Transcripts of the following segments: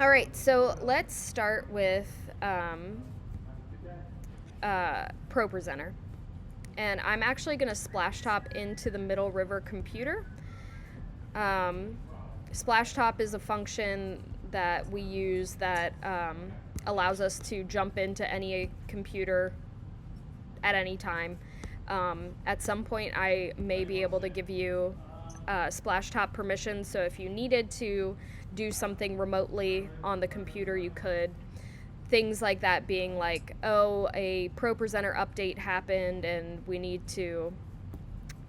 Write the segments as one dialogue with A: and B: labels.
A: All right, so let's start with ProPresenter. And I'm actually going to splash top into the Middle River computer. Splash top is a function that we use that allows us to jump into any computer at any time. At some point, I may be able to give you splash top permission, so if you needed to do something remotely on the computer, you could. Things like that being like, oh, a ProPresenter update happened and we need to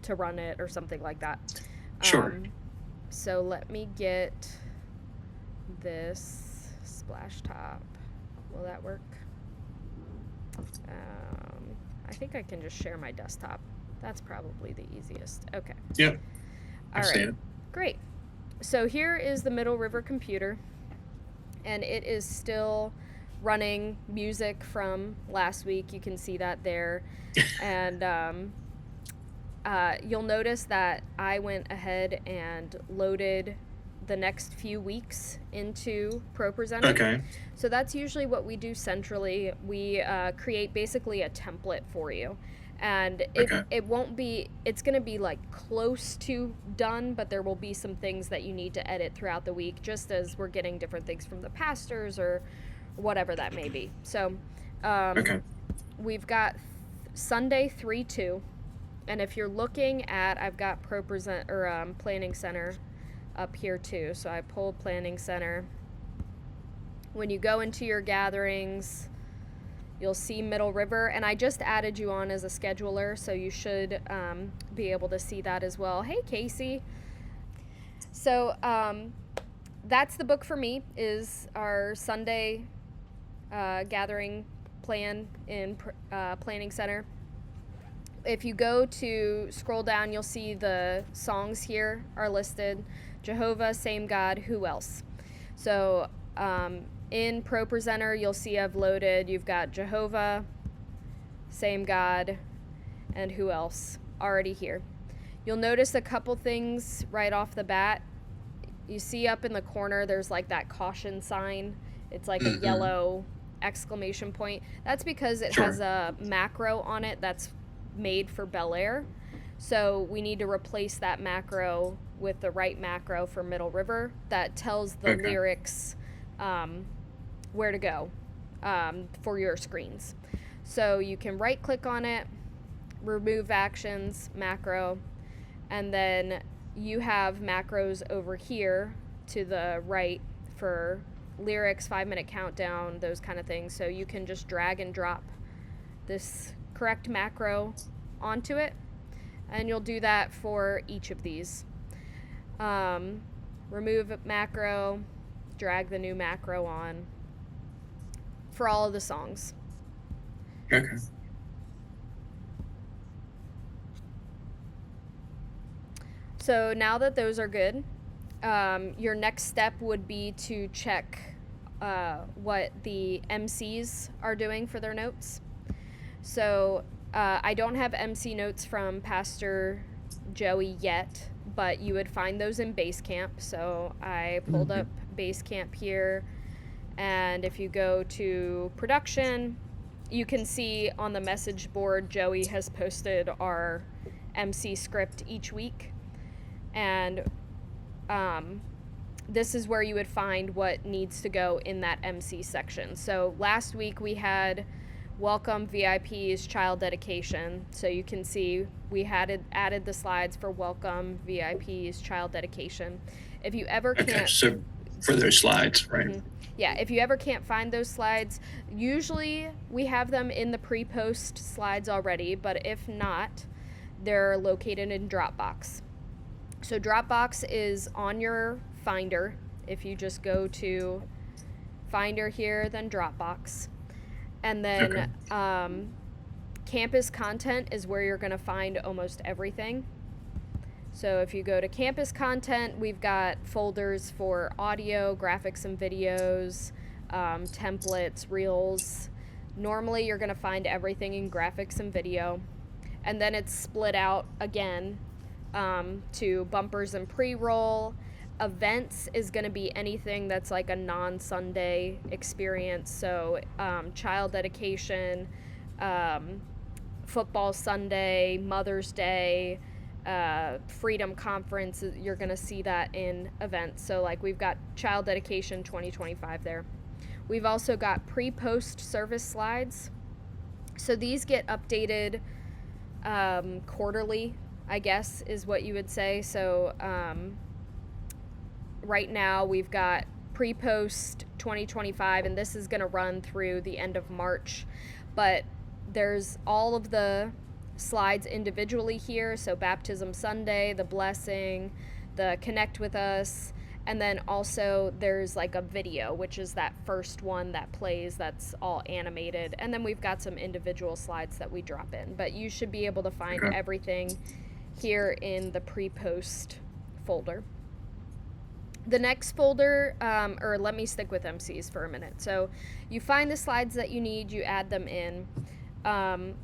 A: run it or something like that.
B: Sure.
A: So let me get this splash top. Will that work? I think I can just share my desktop. That's probably the easiest. Okay.
B: Yep.
A: All
B: I see
A: right.
B: it.
A: Great. So here is the Middle River computer, and it is still running music from last week. You can see that there. And you'll notice that I went ahead and loaded the next few weeks into ProPresenter.
B: Okay.
A: So that's usually what we do centrally. We create basically a template for you. And it won't be, it's going to be like close to done, but there will be some things that you need to edit throughout the week, just as we're getting different things from the pastors or whatever that may be. So we've got Sunday 3-2. And if you're looking at, I've got Planning Center up here too. So I pulled Planning Center. When you go into your gatherings, you'll see Middle River, and I just added you on as a scheduler, so you should be able to see that as well. Hey, Casey. So that's the book for me, is our Sunday gathering plan in Planning Center. If you go to scroll down, you'll see the songs here are listed. Jehovah, Same God, Who Else? So in ProPresenter, you'll see I've loaded, you've got Jehovah, Same God, and Who Else already here. You'll notice a couple things right off the bat. You see up in the corner, there's like that caution sign. It's like a yellow exclamation point. That's because it has a macro on it that's made for Bel Air. So we need to replace that macro with the right macro for Middle River that tells the lyrics where to go for your screens. So you can right click on it, remove actions, macro, and then you have macros over here to the right for lyrics, 5-minute countdown, those kind of things. So you can just drag and drop this correct macro onto it, and you'll do that for each of these. Remove macro, drag the new macro on for all of the songs.
B: Okay.
A: So now that those are good, your next step would be to check what the MCs are doing for their notes. So I don't have MC notes from Pastor Joey yet, but you would find those in Basecamp. So I pulled up Basecamp here, and if you go to production, you can see on the message board Joey has posted our MC script each week. And this is where you would find what needs to go in that MC section. So last week we had Welcome VIPs Child Dedication. So you can see we had added the slides for Welcome VIPs Child Dedication. If you ever can't...
B: so for those slides, right?
A: Yeah, if you ever can't find those slides, usually we have them in the pre-post slides already, but if not, they're located in Dropbox. So Dropbox is on your Finder. If you just go to Finder here, then Dropbox. And then campus content is where you're going to find almost everything. So if you go to campus content, we've got folders for audio, graphics and videos, templates, reels. Normally you're going to find everything in graphics and video. And then it's split out again to bumpers and pre-roll, Events is going to be anything that's like a non-Sunday experience. So child dedication, football Sunday, Mother's Day, Freedom Conference, you're going to see that in events. So like we've got child dedication 2025 there. We've also got pre-post service slides. So these get updated quarterly, I guess is what you would say. So right now we've got pre-post 2025, and this is going to run through the end of March, but there's all of the slides individually here. So Baptism Sunday, the blessing, the connect with us, and then also there's like a video, which is that first one that plays that's all animated, and then we've got some individual slides that we drop in, but you should be able to find everything here in the pre-post folder. The next folder, or let me stick with MCs for a minute. So you find the slides that you need, you add them in.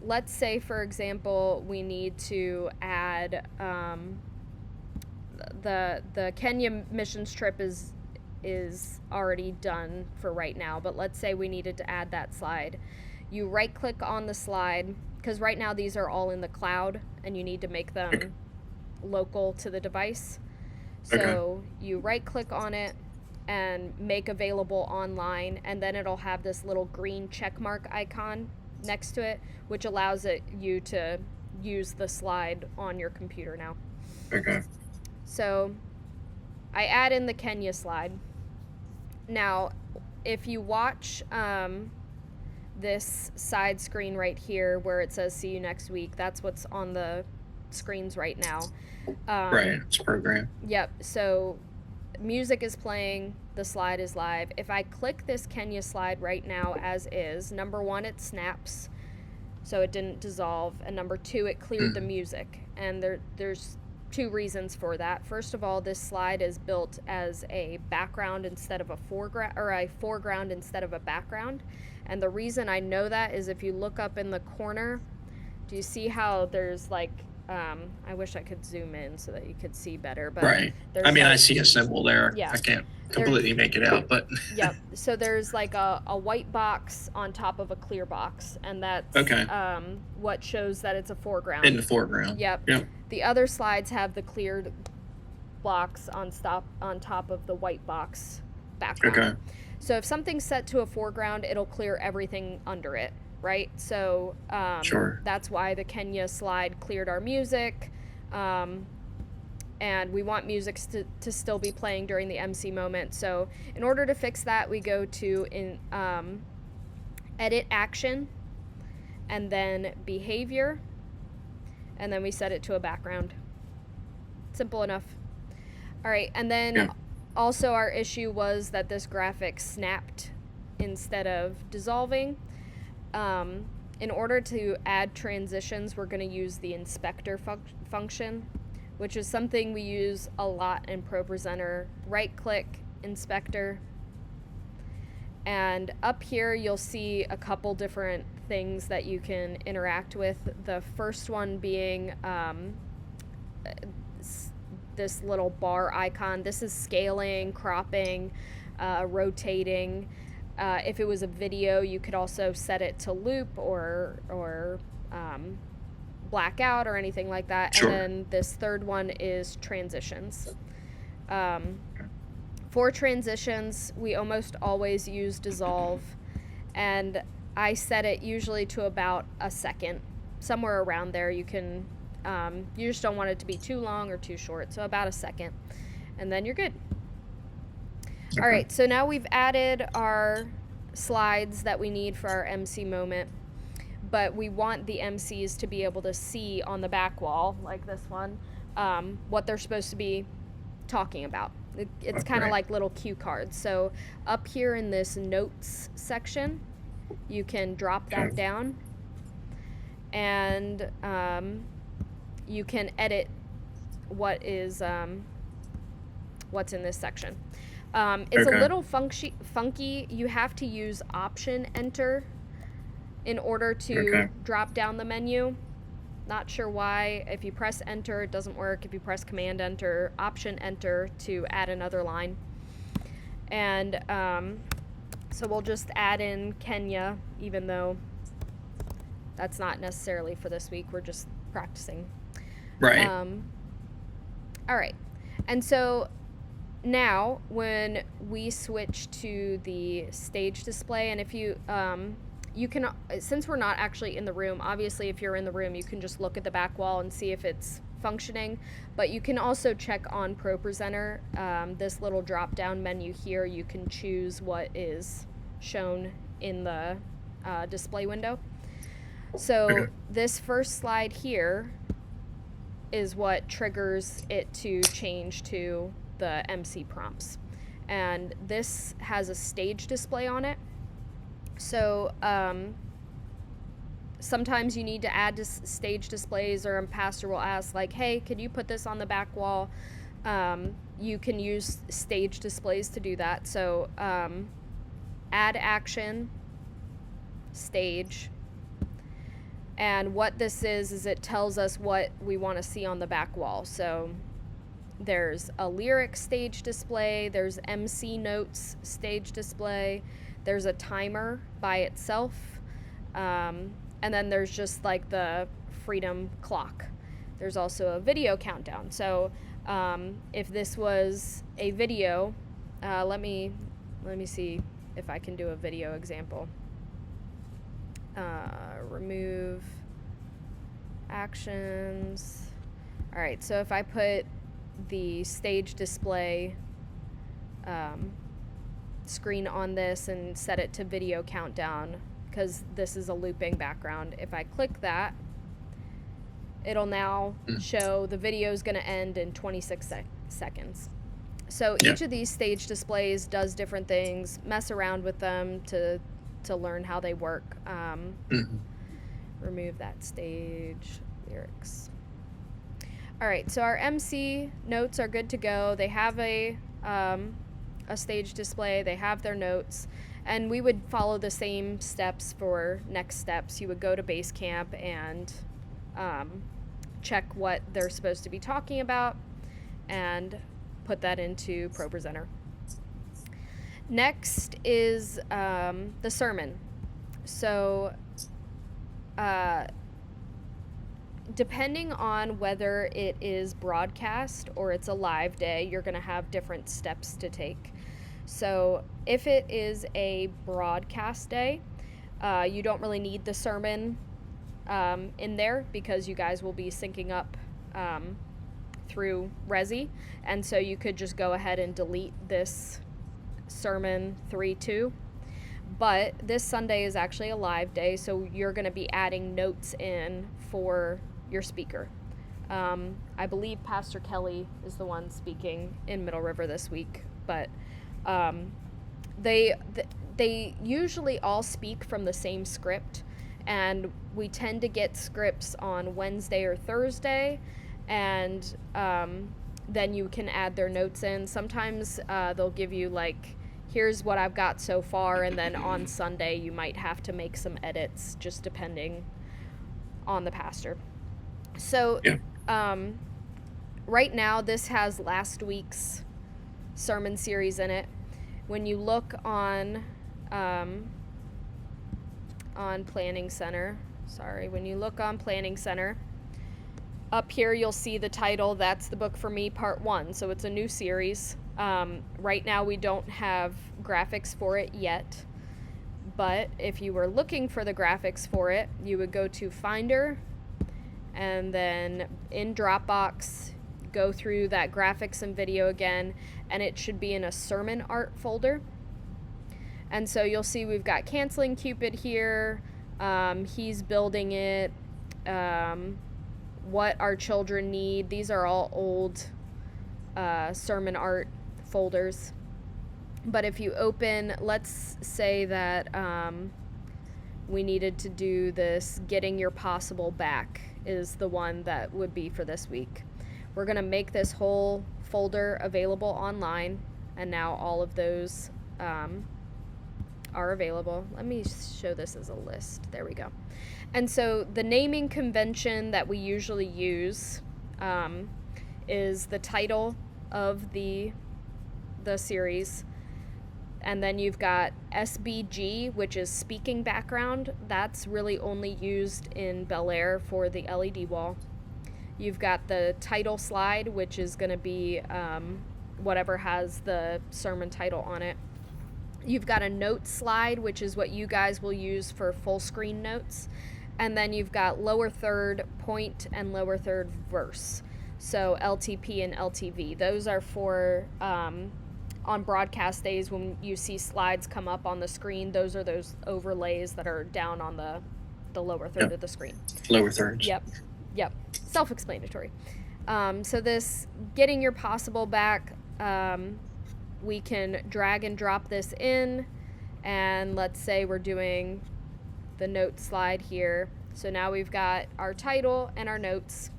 A: Let's say, for example, we need to add the Kenya missions trip is already done for right now, but let's say we needed to add that slide. You right click on the slide, because right now these are all in the cloud and you need to make them local to the device. So you right click on it and make available online, and then it'll have this little green check mark icon next to it, which allows you to use the slide on your computer now. So I add in the Kenya slide. Now, if you watch this side screen right here where it says see you next week, that's what's on the screens right now.
B: Right, it's program.
A: Yep, so music is playing, the slide is live. If I click this Kenya slide right now as is, number one, it snaps, so it didn't dissolve, and number two, it cleared the music. And there's two reasons for that. First of all, this slide is built as a background instead of a foreground, or a foreground instead of a background. And the reason I know that is if you look up in the corner, do you see how there's like, I wish I could zoom in so that you could see better, but
B: right. I mean, I see a symbol there.
A: Yeah.
B: I can't completely make it out, but
A: yep. So there's like a white box on top of a clear box, and that's what shows that it's a foreground.
B: In the foreground.
A: Yep. The other slides have the cleared blocks on top of the white box background. So if something's set to a foreground, it'll clear everything under it. Right, so that's why the Kenya slide cleared our music, and we want music to still be playing during the MC moment. So in order to fix that, we go to edit action, and then behavior, and then we set it to a background. Simple enough. All right, and then also our issue was that this graphic snapped instead of dissolving. In order to add transitions, we're going to use the inspector function, which is something we use a lot in ProPresenter. Right click, inspector, and up here you'll see a couple different things that you can interact with. The first one being this little bar icon. This is scaling, cropping, rotating. If it was a video, you could also set it to loop or blackout or anything like that. And then this third one is transitions. For transitions, we almost always use dissolve, and I set it usually to about a second, somewhere around there. You can, you just don't want it to be too long or too short, so about a second, and then you're good. All right, so now we've added our slides that we need for our MC moment, but we want the MCs to be able to see on the back wall, like this one, what they're supposed to be talking about. It's kind of like little cue cards. So up here in this notes section, you can drop that down, and you can edit what is what's in this section. It's a little funky. You have to use Option Enter in order to drop down the menu. Not sure why. If you press enter, it doesn't work. If you press command enter, option enter to add another line. And so we'll just add in Kenya, even though that's not necessarily for this week. We're just practicing.
B: Right.
A: All right. And so now when we switch to the stage display, and if you you can, since we're not actually in the room, obviously if you're in the room you can just look at the back wall and see if it's functioning, but you can also check on ProPresenter. This little drop down menu here, you can choose what is shown in the display window. So this first slide here is what triggers it to change to the MC prompts. And this has a stage display on it. So sometimes you need to add stage displays, or a pastor will ask like, hey, could you put this on the back wall? You can use stage displays to do that. So add action, stage. And what this is it tells us what we want to see on the back wall. So there's a lyric stage display, there's MC notes stage display, there's a timer by itself, and then there's just like the freedom clock. There's also a video countdown. So if this was a video, let me see if I can do a video example. Remove actions. All right, so if I put the stage display screen on this and set it to video countdown, because this is a looping background, if I click that, it'll now show the video is going to end in 26 seconds. So each of these stage displays does different things. Mess around with them to learn how they work. Remove that stage lyrics. All right, so our MC notes are good to go. They have a stage display. They have their notes, and we would follow the same steps for next steps. You would go to Basecamp and check what they're supposed to be talking about and put that into ProPresenter. Next is the sermon. So depending on whether it is broadcast or it's a live day, you're going to have different steps to take. So if it is a broadcast day, you don't really need the sermon in there, because you guys will be syncing up through Resi, and so you could just go ahead and delete this sermon 3.2. But this Sunday is actually a live day, so you're going to be adding notes in for your speaker. I believe Pastor Kelly is the one speaking in Middle River this week, but they usually all speak from the same script, and we tend to get scripts on Wednesday or Thursday, and then you can add their notes in. Sometimes they'll give you like, here's what I've got so far, and then on Sunday you might have to make some edits, just depending on the pastor. So right now this has last week's sermon series in it. When you look on Planning Center, when you look on Planning Center, up here you'll see the title, That's the Book for Me, Part 1. So it's a new series. Right now we don't have graphics for it yet, but if you were looking for the graphics for it, you would go to Finder, and then in Dropbox, go through that graphics and video again, and it should be in a sermon art folder. And so you'll see we've got Canceling Cupid here, He's Building It, What Our Children Need. These are all old sermon art folders. But if you open, let's say that we needed to do this Getting Your Possible Back is the one that would be for this week. We're going to make this whole folder available online, and now all of those are available. Let me show this as a list. There we go. And so the naming convention that we usually use is the title of the series. And then you've got SBG, which is speaking background. That's really only used in Bel Air for the LED wall. You've got the title slide, which is going to be whatever has the sermon title on it. You've got a note slide, which is what you guys will use for full screen notes. And then you've got lower third point and lower third verse. So LTP and LTV. Those are for on broadcast days when you see slides come up on the screen. Those are those overlays that are down on the lower third of the screen.
B: Lower thirds.
A: Yep. Self-explanatory. So this getting your possible back, we can drag and drop this in, and let's say we're doing the note slide here. So now we've got our title and our notes.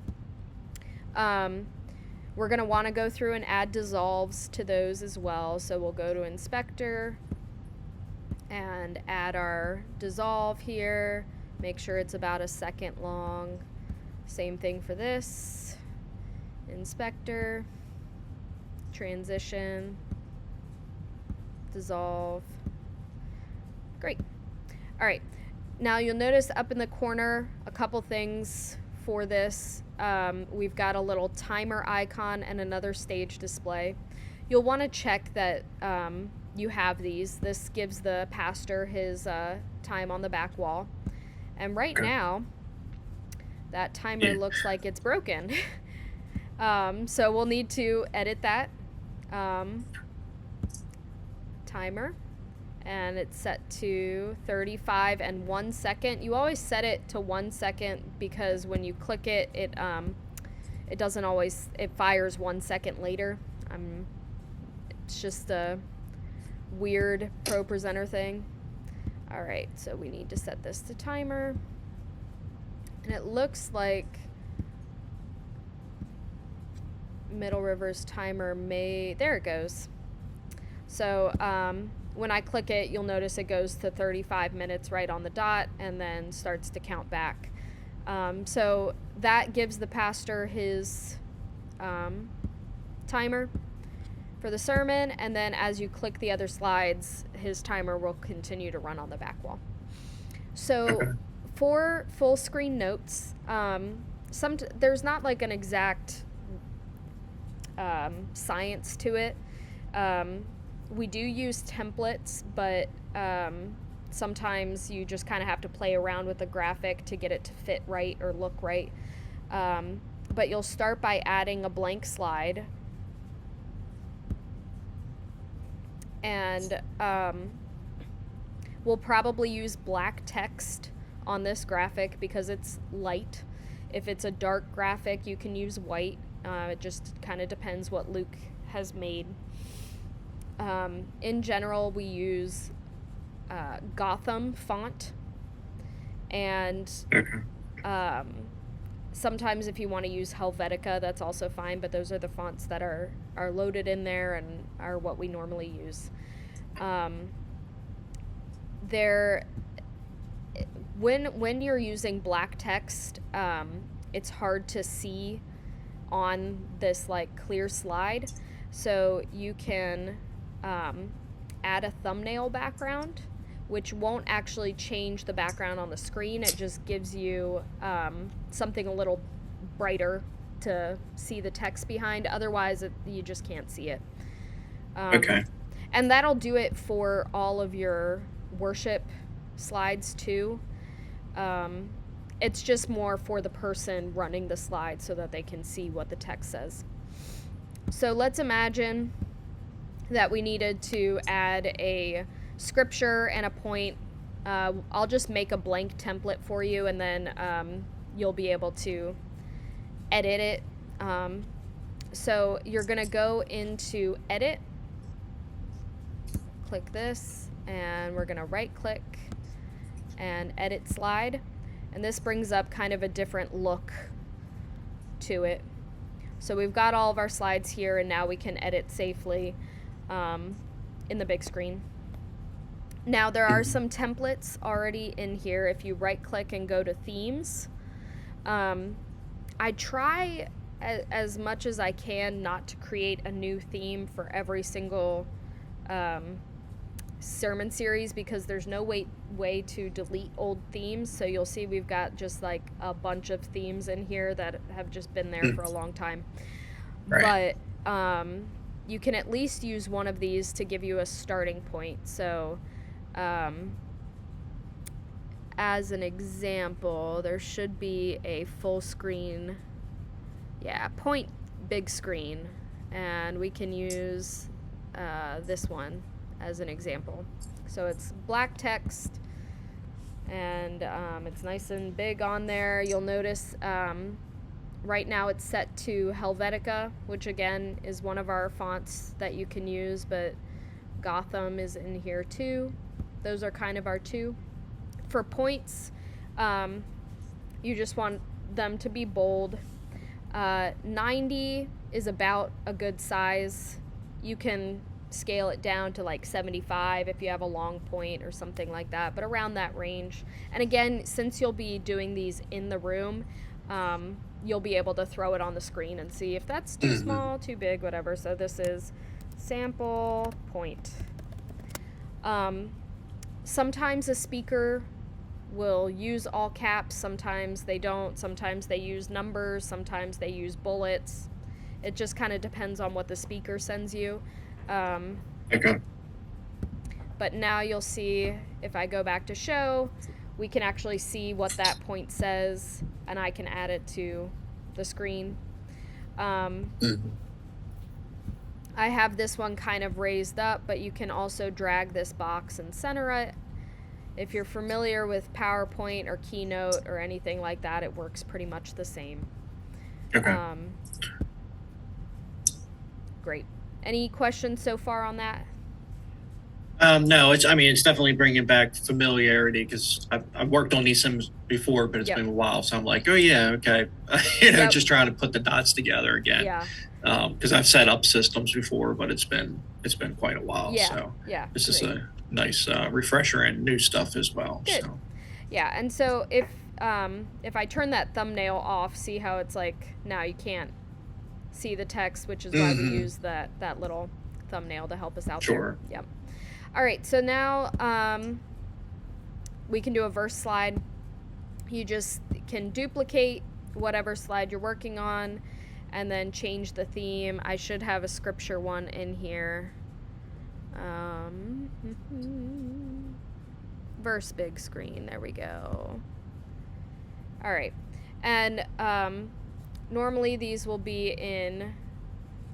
A: We're going to want to go through and add dissolves to those as well. So we'll go to Inspector and add our dissolve here. Make sure it's about a second long. Same thing for this. Inspector, transition, dissolve. Great. All right. Now you'll notice up in the corner a couple things for this. We've got a little timer icon and another stage display. You'll want to check that you have these. This gives the pastor his time on the back wall. And right now, that timer looks like it's broken. So we'll need to edit that timer. And it's set to 35 and 1 second. You always set it to 1 second because when you click it, it doesn't always, it fires 1 second later. It's just a weird ProPresenter thing. All right, so we need to set this to timer. And it looks like Middle River's timer there it goes. So when I click it, you'll notice it goes to 35 minutes right on the dot and then starts to count back. So that gives the pastor his timer for the sermon, and then as you click the other slides, his timer will continue to run on the back wall. So for full screen notes, there's not like an exact science to it. We do use templates, but sometimes you just kind of have to play around with the graphic to get it to fit right or look right. But you'll start by adding a blank slide. And we'll probably use black text on this graphic because it's light. If it's a dark graphic, you can use white. It just kind of depends what Luke has made. In general, we use Gotham font, and sometimes if you want to use Helvetica, that's also fine, but those are the fonts that are loaded in there and are what we normally use. When you're using black text, it's hard to see on this like clear slide, so you can add a thumbnail background, which won't actually change the background on the screen. It just gives you something a little brighter to see the text behind. Otherwise, you just can't see it.
B: Okay.
A: And that'll do it for all of your worship slides too. It's just more for the person running the slide so that they can see what the text says. So let's imagine that we needed to add a scripture and a point. I'll just make a blank template for you, and then you'll be able to edit it. So you're going to go into Edit, click this, and we're going to right click and Edit Slide. And this brings up kind of a different look to it. So we've got all of our slides here, and now we can edit safely in the big screen. Now there are some templates already in here. If you right click and go to themes, I try as much as I can not to create a new theme for every single sermon series, because there's no way to delete old themes. So you'll see we've got just like a bunch of themes in here that have just been there for a long time.
B: Right.
A: But you can at least use one of these to give you a starting point. So as an example, there should be a full screen, point big screen, and we can use this one as an example. So it's black text, and it's nice and big on there. You'll notice right now it's set to Helvetica, which again is one of our fonts that you can use, but Gotham is in here too. Those are kind of our two. For points, you just want them to be bold. 90 is about a good size. You can scale it down to like 75 if you have a long point or something like that, but around that range. And again, since you'll be doing these in the room, you'll be able to throw it on the screen and see if that's too small, too big, whatever. So this is sample point. Sometimes a speaker will use all caps, sometimes they don't, sometimes they use numbers, sometimes they use bullets. It just kind of depends on what the speaker sends you.
B: Okay.
A: But now you'll see, if I go back to show, we can actually see what that point says, and I can add it to the screen. I have this one kind of raised up, but you can also drag this box and center it. If you're familiar with PowerPoint or Keynote or anything like that, it works pretty much the same.
B: Okay.
A: Great. Any questions so far on that?
B: No, it's definitely bringing back familiarity, because I've worked on these sims before, but it's been a while. So I'm like, oh yeah, okay. Just trying to put the dots together again.
A: Yeah.
B: Because I've set up systems before, but it's been quite a while.
A: Yeah.
B: So this
A: Great.
B: is a nice refresher and new stuff as well.
A: Good.
B: So.
A: Yeah, and so if I turn that thumbnail off, see how it's like now you can't see the text, which is why we use that little thumbnail to help us out
B: Sure.
A: there. Yep. All right, so now we can do a verse slide. You just can duplicate whatever slide you're working on and then change the theme. I should have a scripture one in here. Verse big screen, there we go. All right, and normally these will be in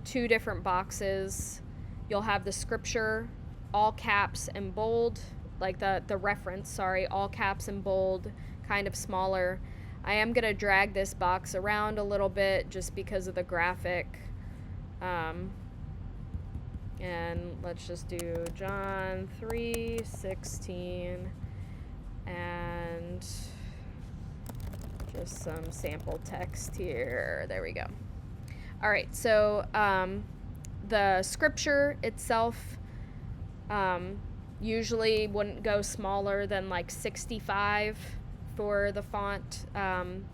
A: two different boxes. You'll have the scripture, all caps and bold, like the reference, sorry, all caps and bold, kind of smaller. I am going to drag this box around a little bit just because of the graphic. And let's just do John 3:16 and just some sample text here. There we go. All right, so the scripture itself usually wouldn't go smaller than like 65 for the font.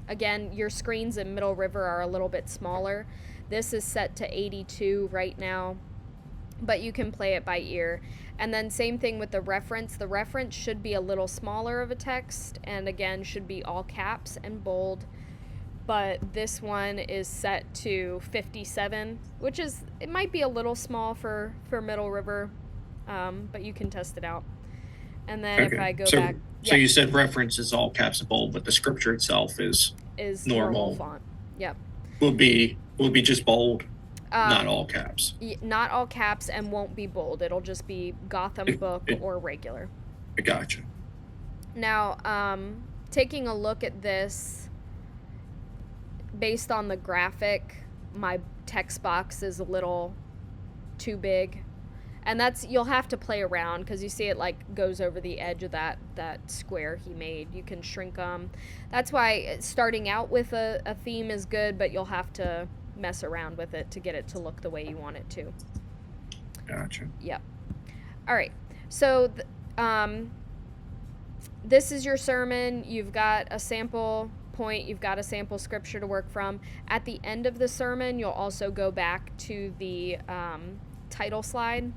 A: Again, your screens in Middle River are a little bit smaller. This is set to 82 right now, but you can play it by ear. And then same thing with the reference. The reference should be a little smaller of a text, and again should be all caps and bold. But this one is set to 57, which is, it might be a little small for Middle River, but you can test it out. And then if I go back,
B: so you said reference is all caps and bold, but the scripture itself is normal
A: font. Yep.
B: Will be just bold, not all caps.
A: Not all caps, and won't be bold. It'll just be Gotham book or regular.
B: I gotcha.
A: Now, taking a look at this, based on the graphic, my text box is a little too big. And that's, you'll have to play around because you see it like goes over the edge of that square he made. You can shrink them. That's why starting out with a theme is good, but you'll have to mess around with it to get it to look the way you want it to.
B: Gotcha.
A: Yep. All right. So This is your sermon. You've got a sample point, you've got a sample scripture to work from. At the end of the sermon, you'll also go back to the title slide.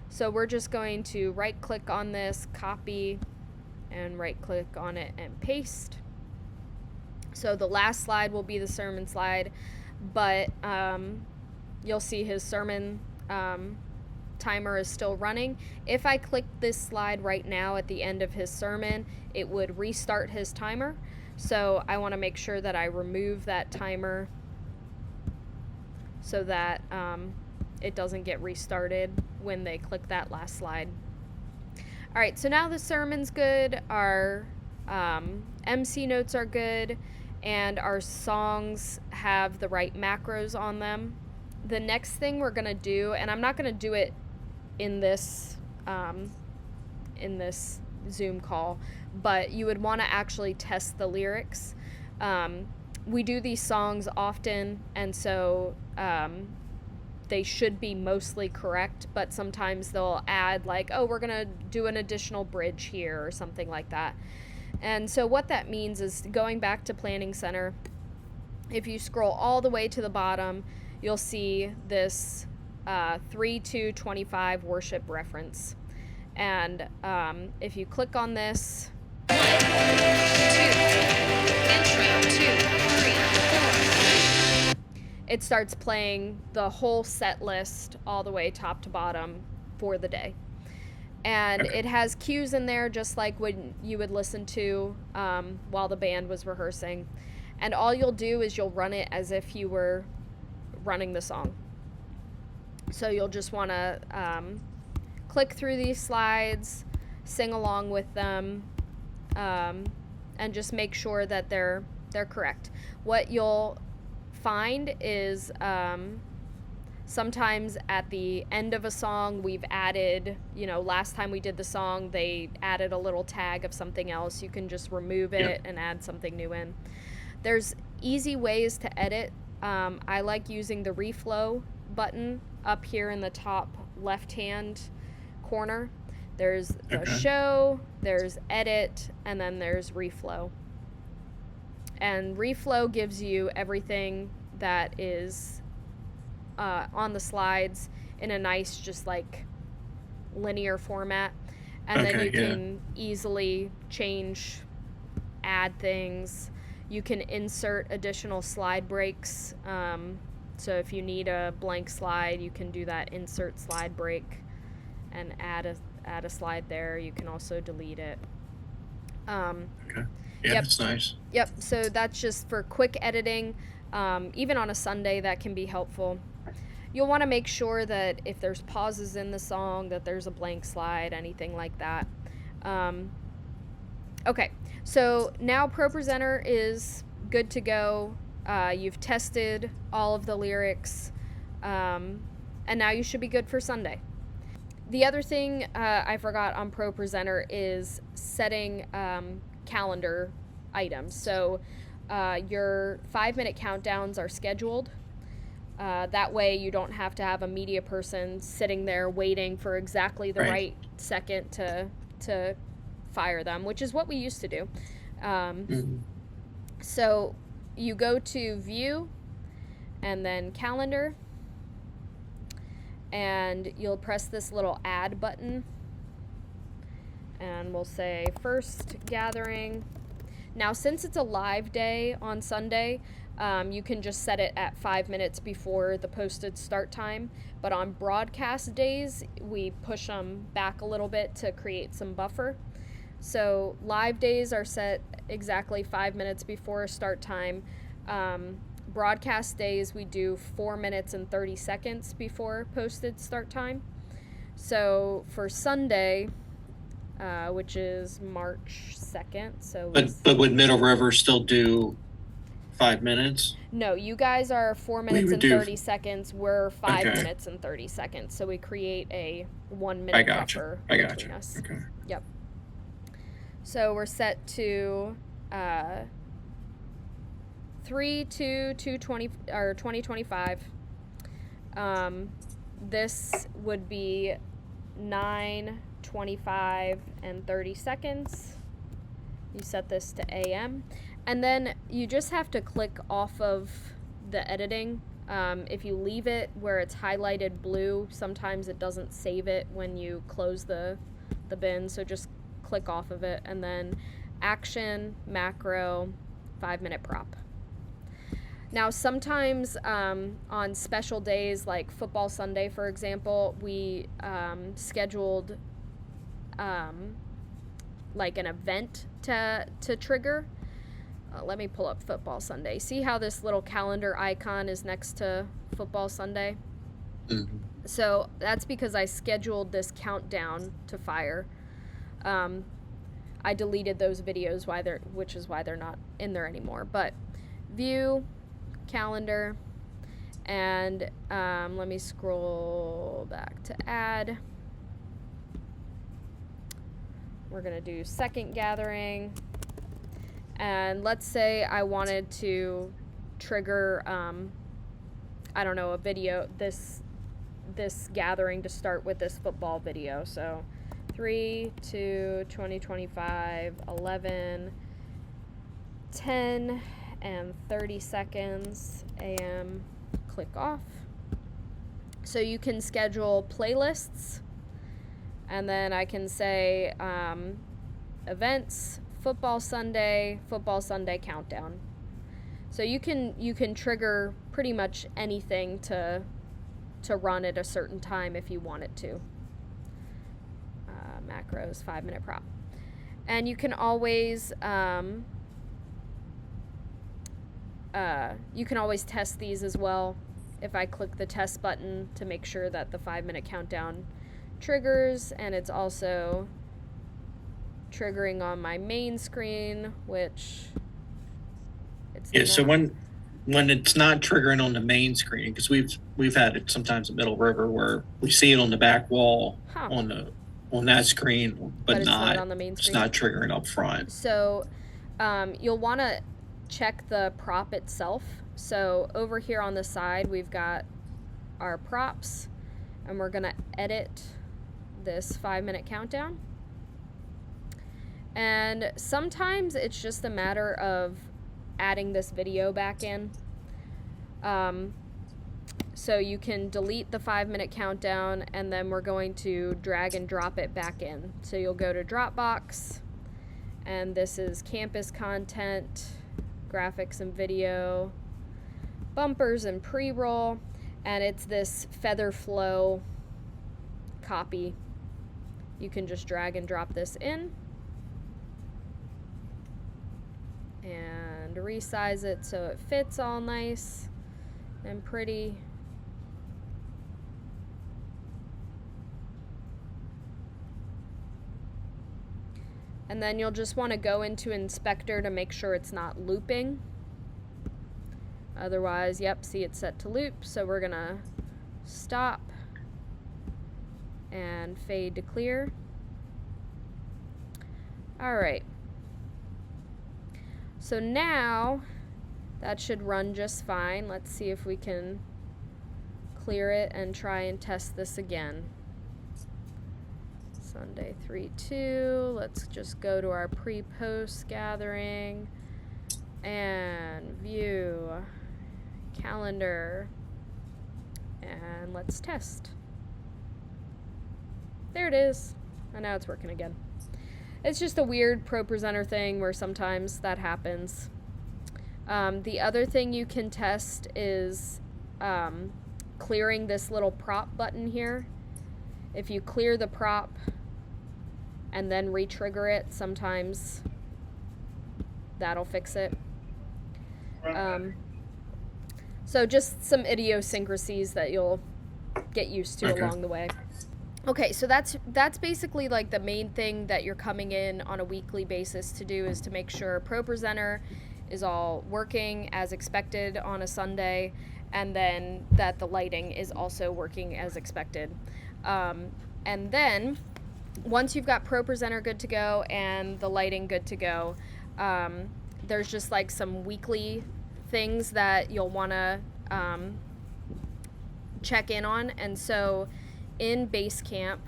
A: So we're just going to right click on this, copy, and right click on it and paste. So the last slide will be the sermon slide, but you'll see his sermon timer is still running. If I click this slide right now at the end of his sermon, it would restart his timer. So I want to make sure that I remove that timer so that it doesn't get restarted when they click that last slide. All right, so now the sermon's good, our MC notes are good, and our songs have the right macros on them. The next thing we're gonna do, and I'm not gonna do it in this Zoom call, but you would want to actually test the lyrics. We do these songs often, and so they should be mostly correct, but sometimes they'll add like, oh, we're gonna do an additional bridge here or something like that. And so what that means is, going back to Planning Center, if you scroll all the way to the bottom, you'll see this 3:2:25 worship reference. And if you click on this, 1, 2, intro, 2, 3, 4, it starts playing the whole set list all the way top to bottom for the day. And it has cues in there just like when you would listen to while the band was rehearsing. And all you'll do is you'll run it as if you were running the song. So you'll just want to click through these slides, sing along with them, and just make sure that they're correct. What you'll find is sometimes at the end of a song we've added, last time we did the song they added a little tag of something else. You can just remove it and add something new in. There's easy ways to edit. I like using the reflow button up here in the top left hand corner. There's the show, there's edit, and then there's reflow. And reflow gives you everything that is on the slides in a nice, just like linear format. And then you can easily change, add things. You can insert additional slide breaks. So if you need a blank slide, you can do that insert slide break and add a slide there. You can also delete it.
B: That's nice.
A: Yep, so that's just for quick editing. Even on a Sunday, that can be helpful. You'll want to make sure that if there's pauses in the song, that there's a blank slide, anything like that. Okay, so now ProPresenter is good to go. You've tested all of the lyrics, and now you should be good for Sunday. The other thing I forgot on ProPresenter is setting calendar items. So your 5-minute countdowns are scheduled. That way you don't have to have a media person sitting there waiting for exactly the right second to fire them, which is what we used to do. So you go to View and then Calendar, and you'll press this little Add button, and we'll say First Gathering. Now, since it's a live day on Sunday, you can just set it at 5 minutes before the posted start time. But on broadcast days, we push them back a little bit to create some buffer. So live days are set exactly 5 minutes before start time. Broadcast days, we do 4 minutes and 30 seconds before posted start time. So for Sunday, which is March 2nd. So
B: but would Middle River still do 5 minutes?
A: No, you guys are 4 minutes and 30 seconds. We're 5 minutes and 30 seconds. So we create a 1 minute buffer between us.
B: Okay.
A: Yep. So we're set to 3/2/2025. This would be 9 25 and 30 seconds. You set this to AM. And then you just have to click off of the editing. If you leave it where it's highlighted blue, sometimes it doesn't save it when you close the bin. So just click off of it, and then action, macro, 5-minute prop. Now, sometimes on special days like Football Sunday, for example, we scheduled like an event to trigger. Let me pull up Football Sunday. See how this little calendar icon is next to Football Sunday?
B: Mm-hmm.
A: So that's because I scheduled this countdown to fire. I deleted those videos, which is why they're not in there anymore. But view, calendar, and let me scroll back to add. We're going to do second gathering. And let's say I wanted to trigger, I don't know, a video, this gathering to start with this football video. So 3, 2, 2025, 11, 10, and 30 seconds, AM, click off. So you can schedule playlists, and then I can say events, Football Sunday countdown. So you can trigger pretty much anything to run at a certain time if you want it to. Macros, 5-minute prop. And you can always test these as well. If I click the test button to make sure that the 5-minute countdown triggers, and it's also triggering on my main screen, which it's
B: Yeah,
A: not.
B: so when it's not triggering on the main screen, because we've had it sometimes at Middle River where we see it on the back wall on that screen, but
A: it's
B: not
A: on the main
B: it's
A: screen.
B: not triggering up front.
A: So you'll want to check the prop itself. So over here on the side, we've got our props, and we're going to edit this 5-minute countdown. And sometimes it's just a matter of adding this video back in. So you can delete the 5-minute countdown, and then we're going to drag and drop it back in. So you'll go to Dropbox, and this is campus content, graphics and video, bumpers and pre-roll, and it's this feather flow copy. You can just drag and drop this in and resize it so it fits all nice and pretty. And then you'll just want to go into Inspector to make sure it's not looping. Otherwise, yep, see it's set to loop. So we're going to stop and fade to clear. All right. So now that should run just fine. Let's see if we can clear it and try and test this again. Sunday 3-2. Let's just go to our pre-post gathering and view, calendar, and let's test. There it is. And now it's working again. It's just a weird ProPresenter thing where sometimes that happens. The other thing you can test is clearing this little prop button here. If you clear the prop and then re-trigger it, sometimes that'll fix it. So just some idiosyncrasies that you'll get used to along the way. Okay, so that's basically like the main thing that you're coming in on a weekly basis to do, is to make sure ProPresenter is all working as expected on a Sunday, and then that the lighting is also working as expected. And then once you've got ProPresenter good to go and the lighting good to go, there's just like some weekly things that you'll want to check in on. And so in Basecamp,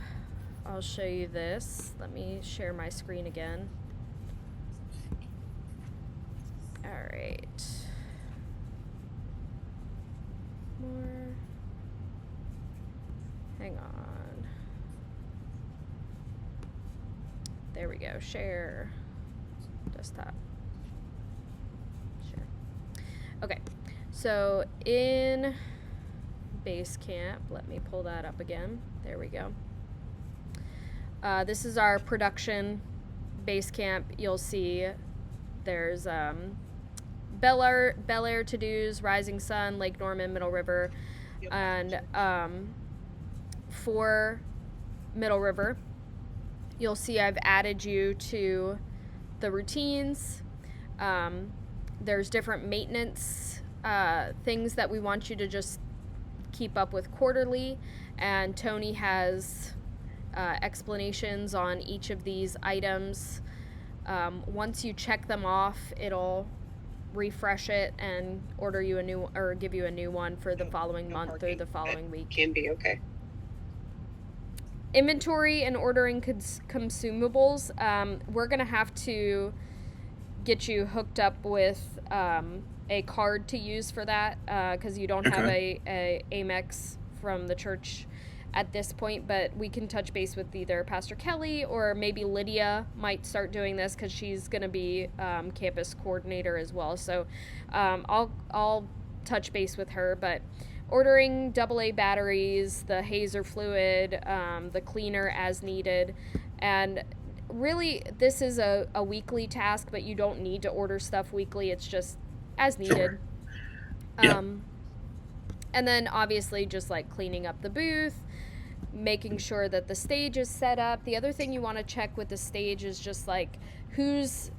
A: I'll show you this. Let me share my screen again. All right. More. Hang on. There we go. Share. Desktop. Share. Okay. So in Basecamp, let me pull that up again. There we go. This is our production Basecamp. You'll see there's Bel Air To-Dos, Rising Sun, Lake Norman, Middle River, and for Middle River, you'll see I've added you to the routines. There's different maintenance things that we want you to just keep up with quarterly, and Tony has explanations on each of these items. Once you check them off, it'll refresh it and order you a new, or give you a new one for the following month or the following week.
C: Can be okay.
A: Inventory and ordering consumables. We're gonna have to get you hooked up with a card to use for that, because you don't have a Amex from the church at this point, but we can touch base with either Pastor Kelly or maybe Lydia might start doing this because she's going to be campus coordinator as well. So I'll touch base with her, but ordering AA batteries, the hazer fluid, the cleaner as needed, and really this is a weekly task, but you don't need to order stuff weekly. It's just as needed.
B: Sure. Yep.
A: And then obviously just like cleaning up the booth, making sure that the stage is set up. The other thing you want to check with the stage is just like who's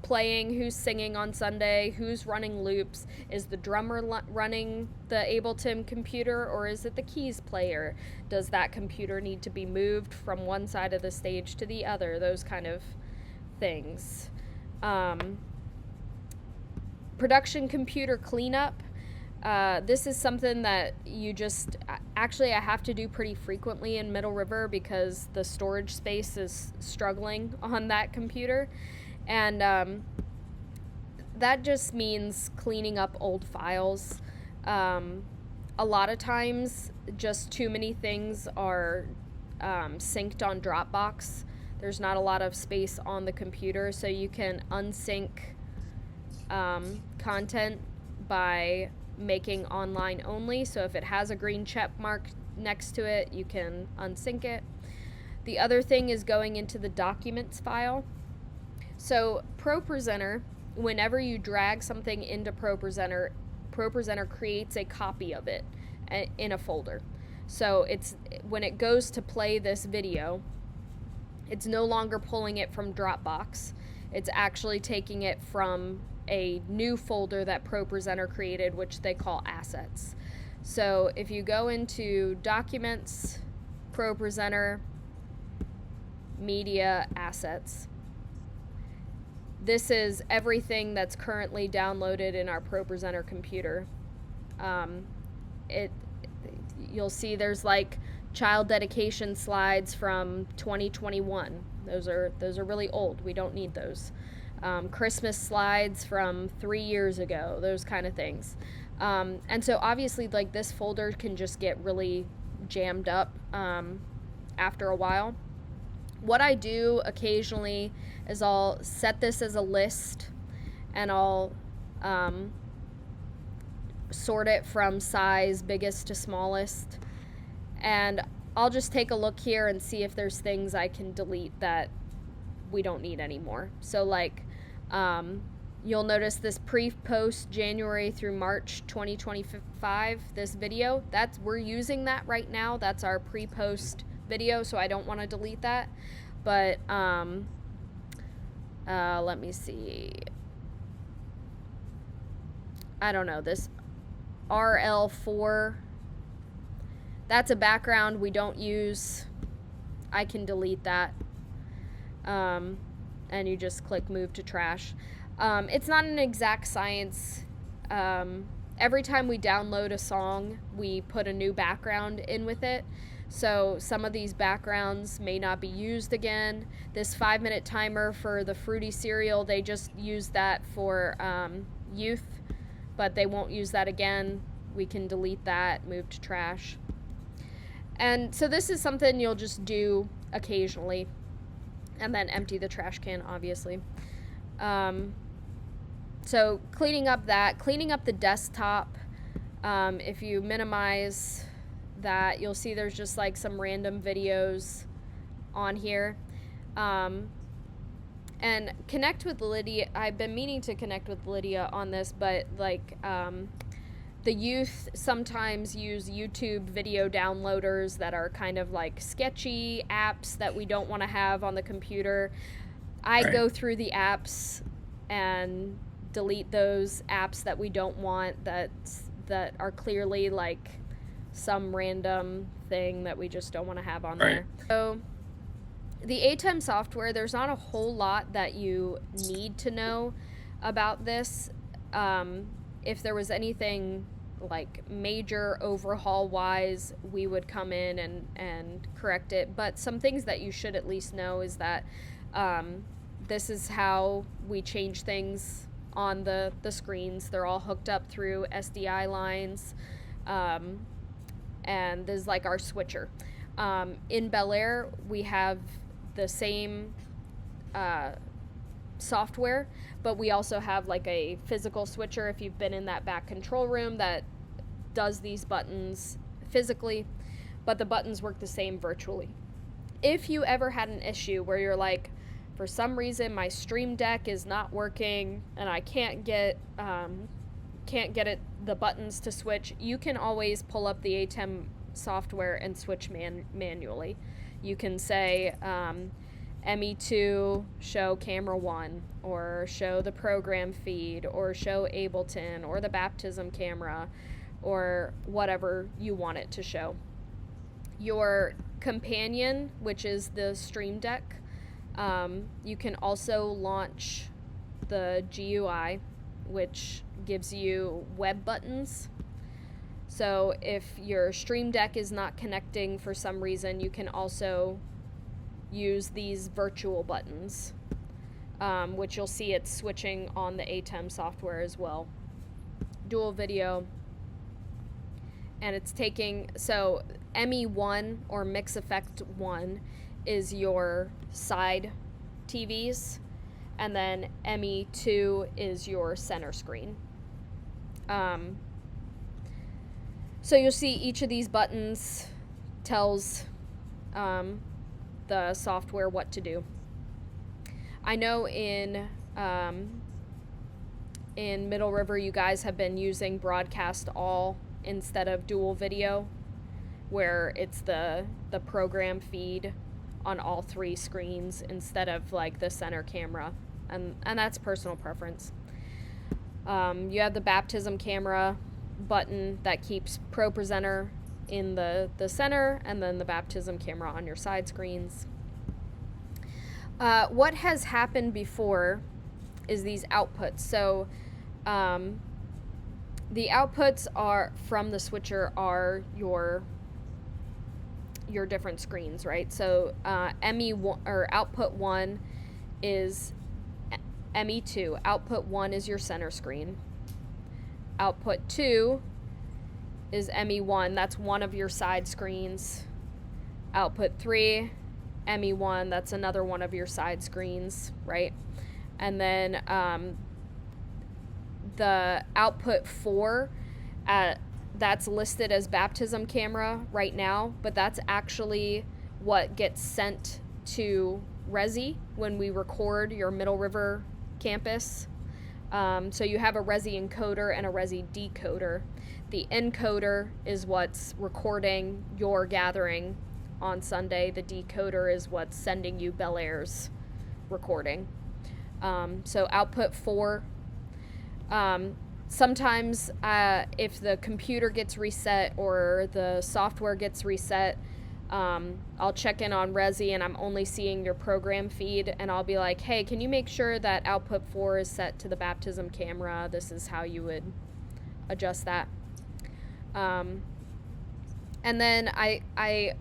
A: playing, who's singing on Sunday, who's running loops. Is the drummer running the Ableton computer, or is it the keys player? Does that computer need to be moved from one side of the stage to the other? Those kind of things. Production computer cleanup. This is something that you just, actually I have to do pretty frequently in Middle River because the storage space is struggling on that computer. And that just means cleaning up old files. A lot of times just too many things are synced on Dropbox. There's not a lot of space on the computer, so you can unsync content by making online only. So if it has a green check mark next to it, you can unsync it. The other thing is going into the documents file. So ProPresenter, whenever you drag something into ProPresenter, ProPresenter creates a copy of it in a folder. So it's when it goes to play this video, it's no longer pulling it from Dropbox. It's actually taking it from a new folder that ProPresenter created, which they call assets. So if you go into Documents, ProPresenter, Media, Assets, this is everything that's currently downloaded in our ProPresenter computer. You'll see there's like child dedication slides from 2021. Those are really old. We don't need those. Christmas slides from 3 years ago, those kind of things. And so obviously like this folder can just get really jammed up after a while. What I do occasionally is I'll set this as a list and I'll sort it from size biggest to smallest, and I'll just take a look here and see if there's things I can delete that we don't need anymore. So like you'll notice this pre-post January through March 2025, this video, we're using that right now. That's our pre-post video, so I don't want to delete that. But let me see. I don't know, this RL4, that's a background we don't use. I can delete that. And you just click move to trash. It's not an exact science. Every time we download a song, we put a new background in with it. So some of these backgrounds may not be used again. This 5-minute timer for the fruity cereal, they just use that for youth, but they won't use that again. We can delete that, move to trash. And so this is something you'll just do occasionally, and then empty the trash can, obviously. So cleaning up the desktop, if you minimize that, you'll see there's just like some random videos on here. And connect with Lydia. I've been meaning to connect with Lydia on this, but like the youth sometimes use YouTube video downloaders that are kind of like sketchy apps that we don't want to have on the computer. I
B: Right.
A: go through the apps and delete those apps that we don't want, that are clearly like some random thing that we just don't want to have on
B: Right.
A: there. So the ATEM software, there's not a whole lot that you need to know about this. If there was anything like major overhaul wise, we would come in and correct it. But some things that you should at least know is that this is how we change things on the screens. They're all hooked up through SDI lines. And this is like our switcher. In Bel Air, we have the same software, but we also have like a physical switcher if you've been in that back control room that does these buttons physically, but the buttons work the same virtually. If you ever had an issue where you're like, for some reason my Stream Deck is not working and I can't get the buttons to switch, you can always pull up the ATEM software and switch manually. You can say ME2 show camera 1, or show the program feed, or show Ableton, or the baptism camera, or whatever you want it to show. Your companion, which is the Stream Deck, you can also launch the GUI, which gives you web buttons. So if your Stream Deck is not connecting for some reason, you can also use these virtual buttons, which you'll see it's switching on the ATEM software as well. Dual video. And it's taking, so ME1 or Mix Effect 1 is your side TVs, and then ME2 is your center screen. So you'll see each of these buttons tells the software what to do. I know in Middle River you guys have been using Broadcast All instead of dual video, where it's the program feed on all 3 screens instead of like the center camera, and that's personal preference. You have the baptism camera button that keeps ProPresenter in the center, and then the baptism camera on your side screens. What has happened before is these outputs. So the outputs are from the switcher are your different screens, right? So ME1 or output 1 is ME2. Output 1 is your center screen. Output 2 is ME1. That's one of your side screens. Output 3, ME1. That's another one of your side screens, right? And then the output 4, that's listed as baptism camera right now, but that's actually what gets sent to Resi when we record your Middle River campus. So you have a Resi encoder and a Resi decoder. The encoder is what's recording your gathering on Sunday. The decoder is what's sending you Bel Air's recording. So output 4. Sometimes if the computer gets reset or the software gets reset, I'll check in on Resi and I'm only seeing your program feed, and I'll be like, hey, can you make sure that output 4 is set to the baptism camera? This is how you would adjust that. And then I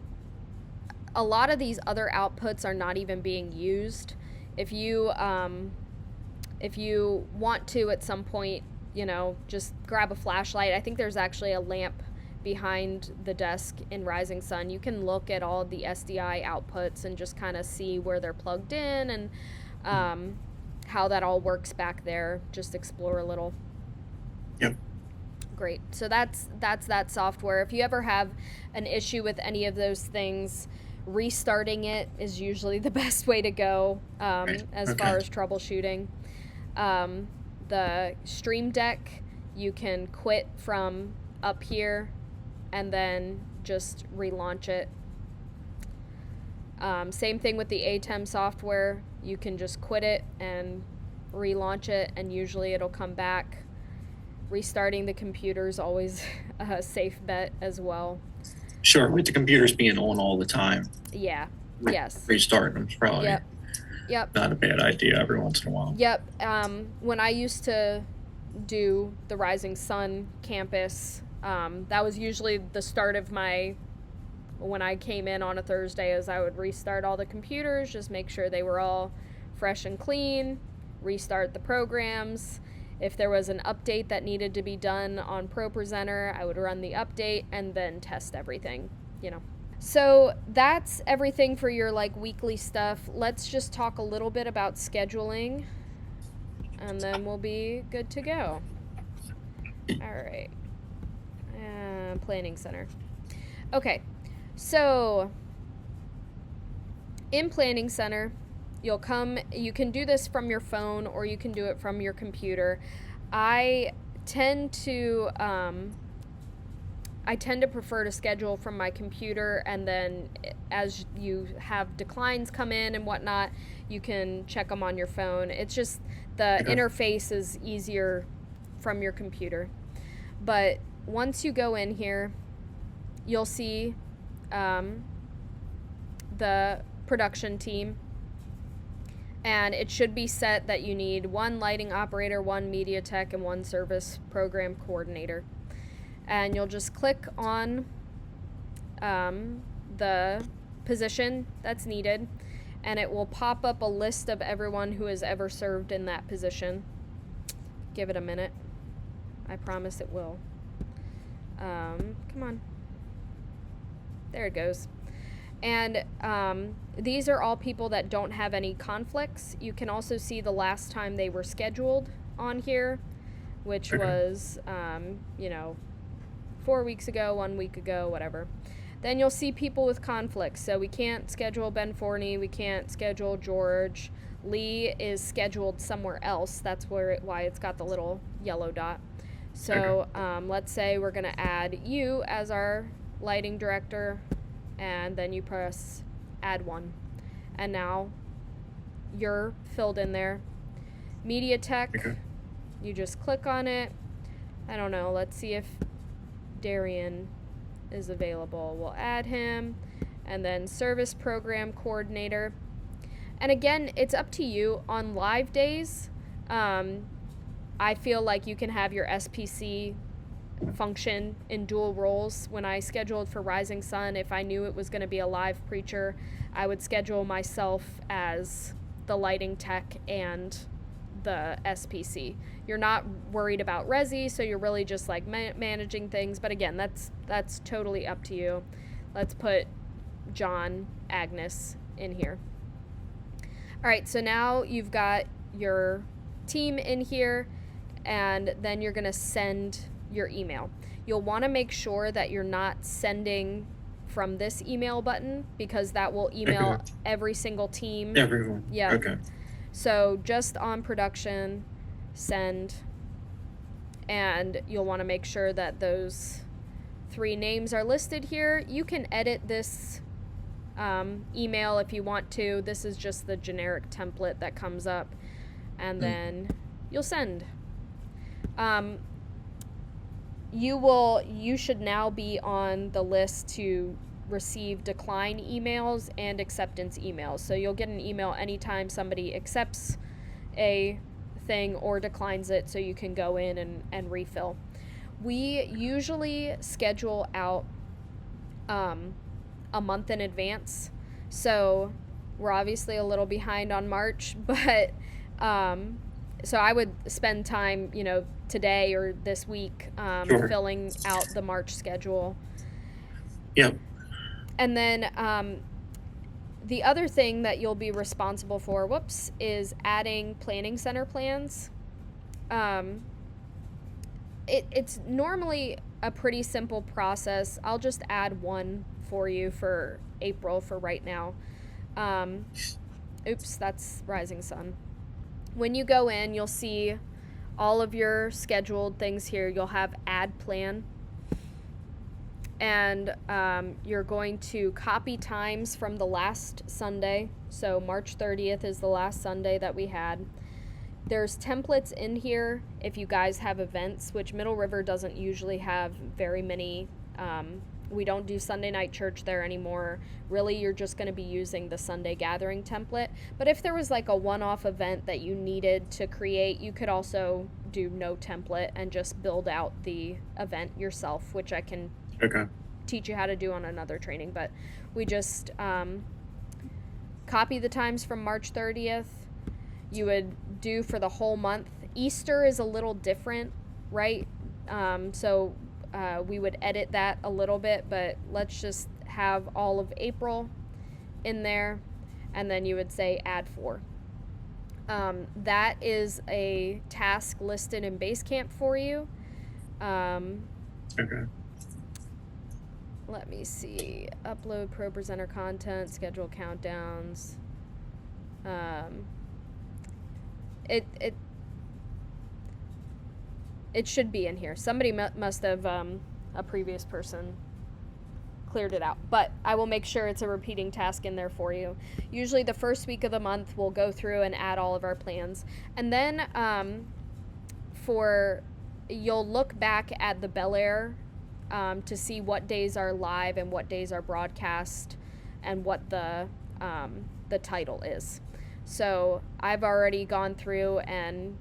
A: a lot of these other outputs are not even being used. If you want to at some point, just grab a flashlight. I think there's actually a lamp behind the desk in Rising Sun. You can look at all the SDI outputs and just kind of see where they're plugged in and how that all works back there. Just explore a little.
B: Yep.
A: Great. So that's that software. If you ever have an issue with any of those things, restarting it is usually the best way to go as far as troubleshooting. The Stream Deck, you can quit from up here and then just relaunch it. Same thing with the ATEM software. You can just quit it and relaunch it, and usually it'll come back. Restarting the computer is always a safe bet as well.
B: Sure, with the computers being on all the time.
A: Yeah. Yes.
B: Restarting them is probably
A: Yep.
B: not a bad idea every once in a while.
A: Yep. When I used to do the Rising Sun campus, that was usually the start of when I came in on a Thursday, is I would restart all the computers, just make sure they were all fresh and clean, restart the programs. If there was an update that needed to be done on ProPresenter, I would run the update and then test everything, So that's everything for your weekly stuff. Let's just talk a little bit about scheduling, and then we'll be good to go. All right. Planning Center. Okay. So in Planning Center, you can do this from your phone or you can do it from your computer. I tend to prefer to schedule from my computer, and then as you have declines come in and whatnot, you can check them on your phone. It's just the interface is easier from your computer. But once you go in here, you'll see the production team, and it should be set that you need one lighting operator, one media tech, and one service program coordinator. And you'll just click on the position that's needed, and it will pop up a list of everyone who has ever served in that position. Give it a minute. I promise it will. Come on. There it goes. And these are all people that don't have any conflicts. You can also see the last time they were scheduled on here, which was, 4 weeks ago, 1 week ago, whatever. Then you'll see people with conflicts. So we can't schedule Ben Forney. We can't schedule George. Lee is scheduled somewhere else. That's why it's got the little yellow dot. So let's say we're going to add you as our lighting director, and then you press add one. And now you're filled in there. Media tech, you just click on it. I don't know, let's see if Darian is available. We'll add him. And then service program coordinator. And again, it's up to you. On live days, I feel like you can have your SPC function in dual roles. When I scheduled for Rising Sun, if I knew it was going to be a live preacher, I would schedule myself as the lighting tech and the SPC. You're not worried about Resi, so you're really just managing things. But again, that's totally up to you. Let's put John Agnes in here. All right, so now you've got your team in here, and then you're going to send your email. You'll want to make sure that you're not sending from this email button, because that will email every single team.
B: Everyone.
A: Yeah.
B: Okay.
A: So just on production, send, and you'll want to make sure that those 3 names are listed here. You can edit this email if you want to. This is just the generic template that comes up, and then you'll send. You should now be on the list to receive decline emails and acceptance emails. So you'll get an email anytime somebody accepts a thing or declines it, so you can go in and refill. We usually schedule out a month in advance. So we're obviously a little behind on March, but so I would spend time, today or this week
B: Sure.
A: filling out the March schedule.
B: Yep.
A: And then the other thing that you'll be responsible for, is adding planning center plans. It's normally a pretty simple process. I'll just add one for you for April for right now. Oops, that's Rising Sun. When you go in, you'll see all of your scheduled things here. You'll have add plan. And you're going to copy times from the last Sunday. So March 30th is the last Sunday that we had. There's templates in here if you guys have events, which Middle River doesn't usually have very many. We don't do Sunday night church there anymore. Really, you're just going to be using the Sunday gathering template. But if there was like a one-off event that you needed to create, you could also do no template and just build out the event yourself, which I can teach you how to do on another training. But we just copy the times from March 30th. You would do for the whole month. Easter is a little different, right? So we would edit that a little bit, but let's just have all of April in there, and then you would say add 4. That is a task listed in Basecamp for you. Let me see. Upload pro presenter content, schedule countdowns. It should be in here. Somebody must have, a previous person cleared it out. But I will make sure it's a repeating task in there for you. Usually the first week of the month, we'll go through and add all of our plans. And then you'll look back at the Bel Air to see what days are live and what days are broadcast and what the title is. So I've already gone through and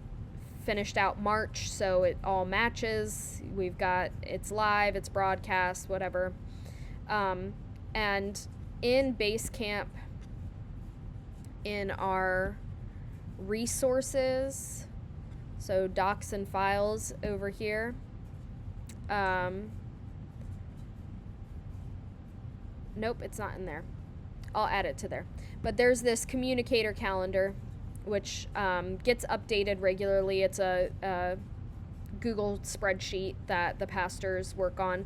A: finished out March, so it all matches. We've got it's live, it's broadcast, whatever. And in Basecamp, in our resources, so docs and files over here, nope, it's not in there. I'll add it to there. But there's this communicator calendar, which gets updated regularly. It's a Google spreadsheet that the pastors work on.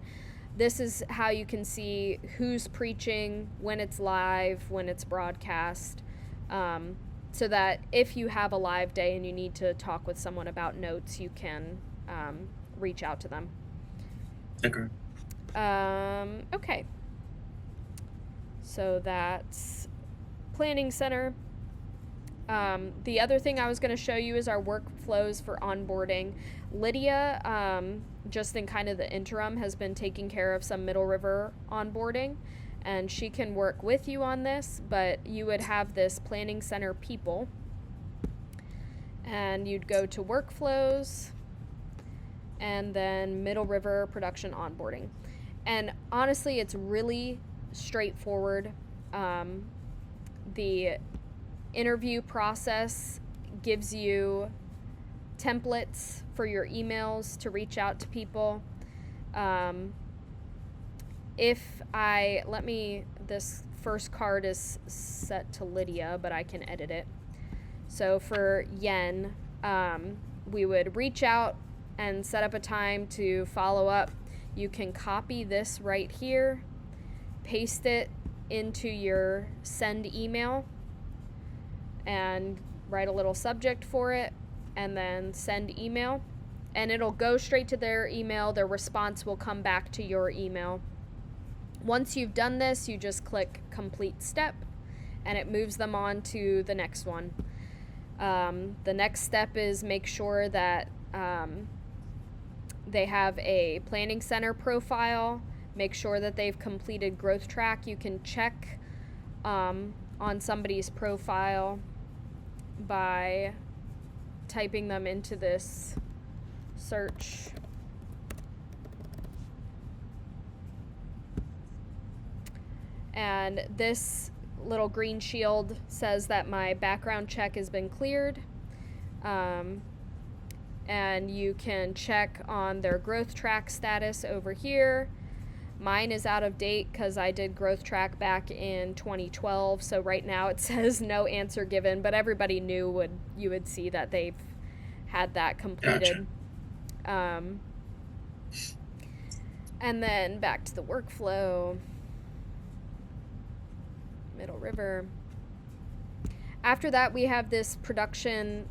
A: This is how you can see who's preaching, when it's live, when it's broadcast, so that if you have a live day and you need to talk with someone about notes, you can reach out to them. Okay. So that's Planning Center. The other thing I was going to show you is our workflows for onboarding. Lydia, just in kind of the interim, has been taking care of some Middle River onboarding, and she can work with you on this, but you would have this Planning Center people, and you'd go to workflows, and then Middle River production onboarding. And honestly, it's really straightforward. The interview process gives you templates for your emails to reach out to people. This first card is set to Lydia, but I can edit it. So for Yen, we would reach out and set up a time to follow up. You can copy this right here, paste it into your send email, and write a little subject for it, and then send email, and it'll go straight to their email. Their response will come back to your email. Once you've done this, you just click complete step, and it moves them on to the next one. The next step is make sure that they have a Planning Center profile. Make sure that they've completed Growth Track. You can check on somebody's profile by typing them into this search. And this little green shield says that my background check has been cleared. And you can check on their growth track status over here. Mine is out of date because I did growth track back in 2012, so right now it says no answer given, but everybody knew you would see that they've had that completed. Gotcha. And then back to the workflow. Middle River. After that, we have this production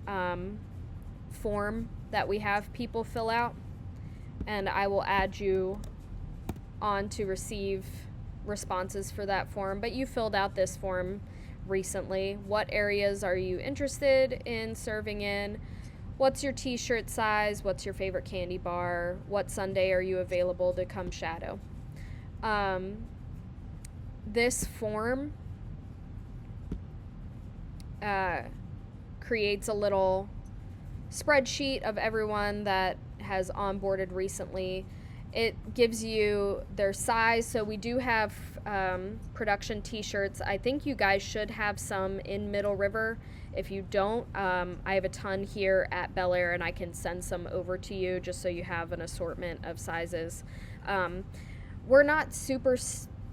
A: form that we have people fill out, and I will add you on to receive responses for that form. But you filled out this form recently. What areas are you interested in serving in? What's your t-shirt size? What's your favorite candy bar? What Sunday are you available to come shadow? This form creates a little spreadsheet of everyone that has onboarded recently. It gives you their size. So we do have production t-shirts. I think you guys should have some in Middle River. If you don't, I have a ton here at Bel Air, and I can send some over to you just so you have an assortment of sizes. We're not super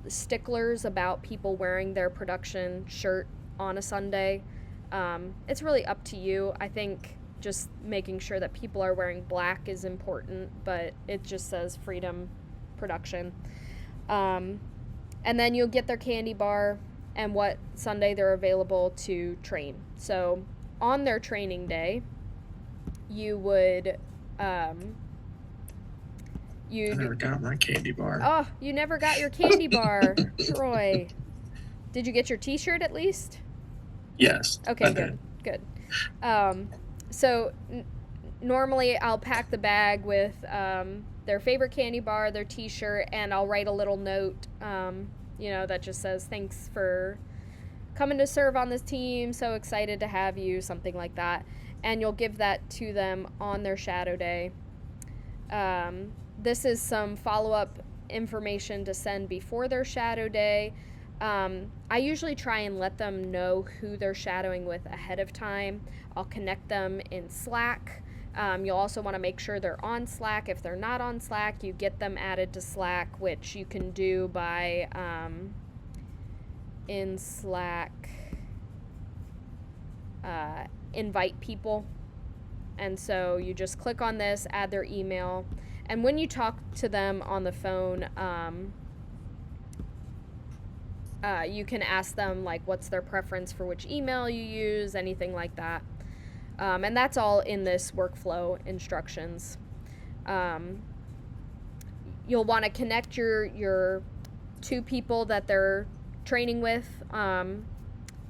A: sticklers about people wearing their production shirt on a Sunday. It's really up to you. I think just making sure that people are wearing black is important, but it just says Freedom Production. And then you'll get their candy bar and what Sunday they're available to train. So on their training day, you would
B: I never got my candy bar.
A: Oh, you never got your candy bar, Troy. Did you get your t-shirt at least?
B: Yes.
A: Okay, good. So normally I'll pack the bag with their favorite candy bar, their t-shirt, and I'll write a little note, that just says, thanks for coming to serve on this team, so excited to have you, something like that. And you'll give that to them on their shadow day. This is some follow-up information to send before their shadow day. I usually try and let them know who they're shadowing with ahead of time. I'll connect them in Slack. You'll also want to make sure they're on Slack. If they're not on Slack, you get them added to Slack, which you can do by in Slack invite people. And so you just click on this, add their email, and when you talk to them on the phone, you can ask them like what's their preference for which email you use, anything like that. And that's all in this workflow instructions. You'll want to connect your two people that they're training with.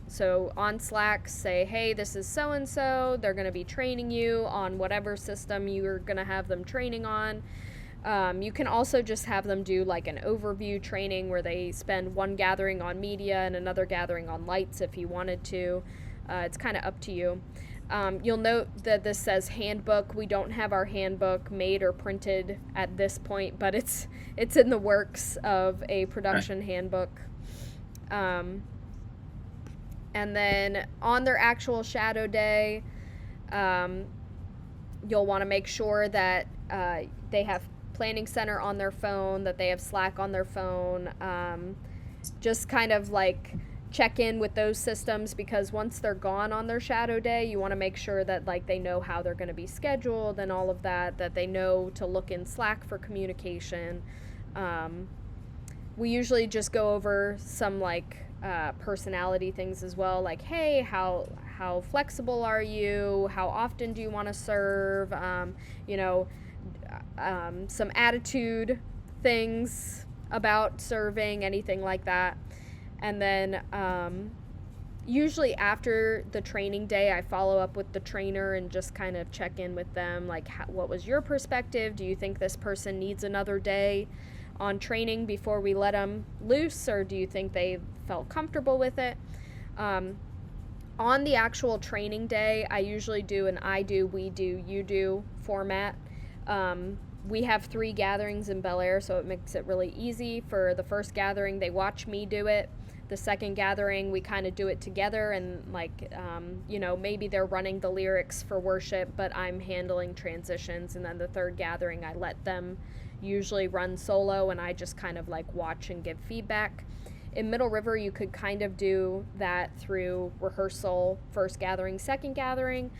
A: So on Slack, say, hey, this is so-and-so. They're going to be training you on whatever system you're going to have them training on. You can also just have them do like an overview training where they spend one gathering on media and another gathering on lights if you wanted to. It's kind of up to you. You'll note that this says handbook. We don't have our handbook made or printed at this point, but it's in the works of a production handbook. And then on their actual shadow day, you'll want to make sure that they have Planning Center on their phone, that they have Slack on their phone. Just kind of like check in with those systems, because once they're gone on their shadow day, you want to make sure that like they know how they're going to be scheduled and all of that, that they know to look in Slack for communication. We usually just go over some like personality things as well, like, hey, how flexible are you? How often do you want to serve? Some attitude things about serving, anything like that. And then usually after the training day, I follow up with the trainer and just kind of check in with them, like, what was your perspective? Do you think this person needs another day on training before we let them loose, or do you think they felt comfortable with it? On the actual training day, I usually do an I do, we do, you do format. We have 3 gatherings in Bel Air, so it makes it really easy. For the first gathering, they watch me do it. The second gathering, we kind of do it together, and like, maybe they're running the lyrics for worship, but I'm handling transitions. And then the third gathering, I let them usually run solo, and I just kind of like watch and give feedback. In Middle River, you could kind of do that through rehearsal, first gathering, second gathering.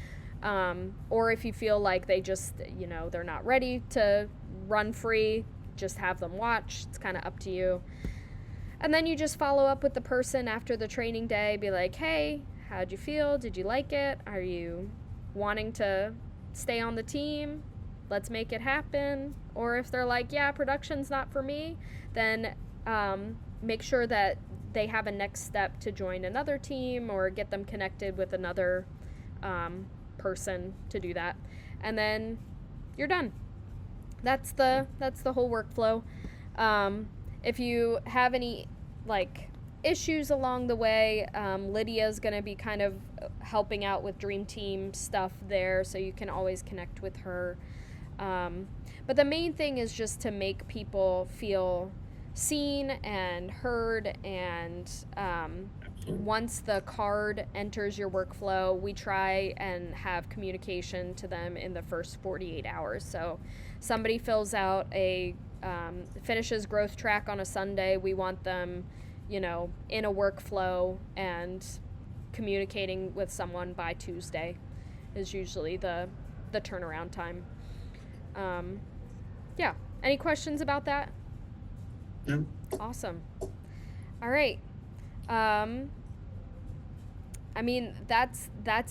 A: Or if you feel like they just, they're not ready to run free, just have them watch. It's kind of up to you. And then you just follow up with the person after the training day, be like, hey, how'd you feel? Did you like it? Are you wanting to stay on the team? Let's make it happen. Or if they're like, yeah, production's not for me, then make sure that they have a next step to join another team or get them connected with another person to do that. And then you're done. That's the whole workflow. If you have any like issues along the way, Lydia's going to be kind of helping out with Dream Team stuff there, so you can always connect with her. But the main thing is just to make people feel seen and heard, and once the card enters your workflow, we try and have communication to them in the first 48 hours. So somebody fills out finishes growth track on a Sunday, we want them, in a workflow and communicating with someone by Tuesday is usually the turnaround time. Yeah. Any questions about that?
B: No.
A: Awesome. All right. That's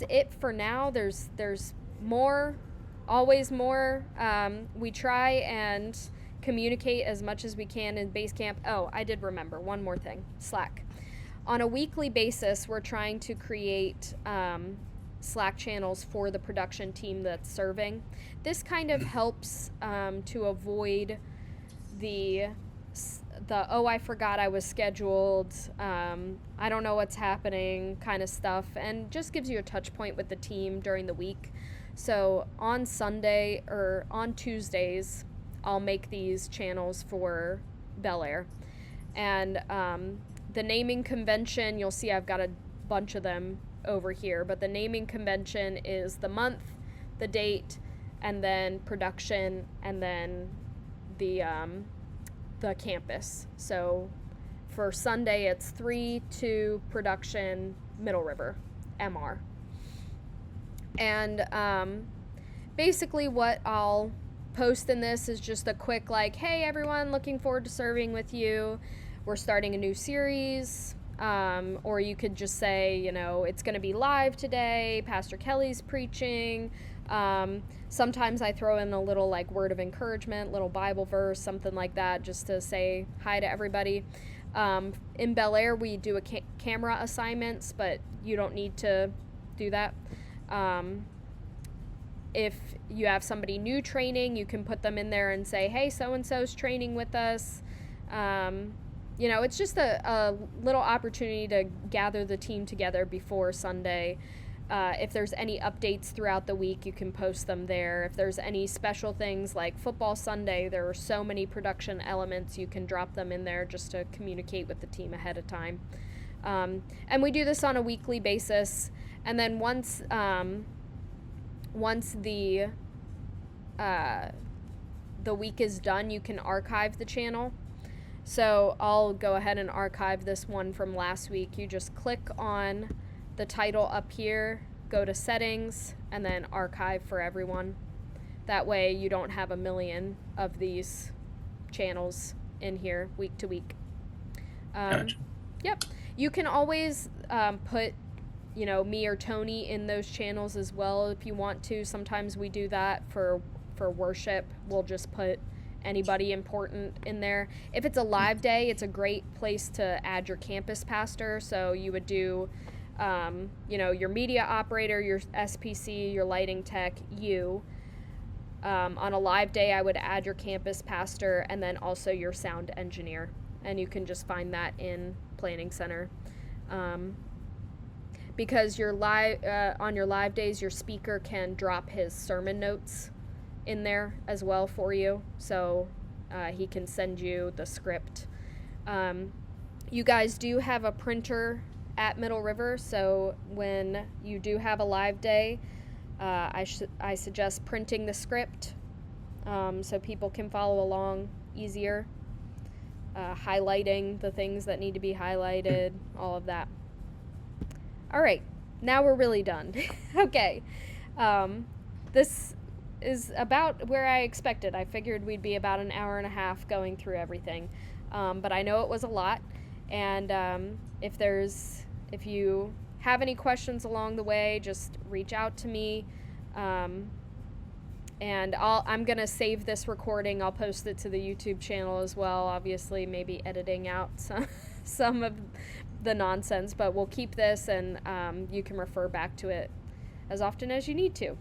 A: it for now. There's more, always more. We try and communicate as much as we can in base camp. Oh, I did remember one more thing. Slack. On a weekly basis, we're trying to create Slack channels for the production team that's serving. This kind of helps to avoid the oh, I forgot I was scheduled, I don't know what's happening kind of stuff, and just gives you a touch point with the team during the week. So on Sunday or on Tuesdays, I'll make these channels for Bel Air. And the naming convention, you'll see I've got a bunch of them over here, but the naming convention is the month, the date, and then production, and then the campus. So for Sunday, it's 3-2 production, Middle River, MR. And basically what I'll post in this is just a quick like, hey everyone, looking forward to serving with you. We're starting a new series. Or you could just say, it's going to be live today. Pastor Kelly's preaching. Sometimes I throw in a little like word of encouragement, little Bible verse, something like that, just to say hi to everybody. In Bel Air, we do camera assignments, but you don't need to do that. If you have somebody new training, you can put them in there and say, hey, so-and-so's training with us. It's just a little opportunity to gather the team together before Sunday. If there's any updates throughout the week, you can post them there. If there's any special things like Football Sunday, there are so many production elements, you can drop them in there just to communicate with the team ahead of time. And we do this on a weekly basis. And then once the week is done, you can archive the channel. So I'll go ahead and archive this one from last week. You just click on the title up here, go to settings, and then archive for everyone. That way you don't have a million of these channels in here week to week.
B: Gotcha.
A: Yep. You can always put, me or Tony in those channels as well if you want to. Sometimes we do that for worship. We'll just put anybody important in there. If it's a live day, it's a great place to add your campus pastor. So you would do, your media operator, your SPC, your lighting tech, you. On a live day, I would add your campus pastor and then also your sound engineer. And you can just find that in Planning Center. Because your on your live days, your speaker can drop his sermon notes in there as well for you, so he can send you the script. You guys do have a printer at Middle River, so when you do have a live day, I suggest printing the script so people can follow along easier, highlighting the things that need to be highlighted, all of that. All right, now we're really done. Okay, this is about where I expected. I figured we'd be about an hour and a half going through everything, but I know it was a lot. And if you have any questions along the way, just reach out to me. And I'm gonna save this recording. I'll post it to the YouTube channel as well. Obviously, maybe editing out some of the nonsense, but we'll keep this, and you can refer back to it as often as you need to.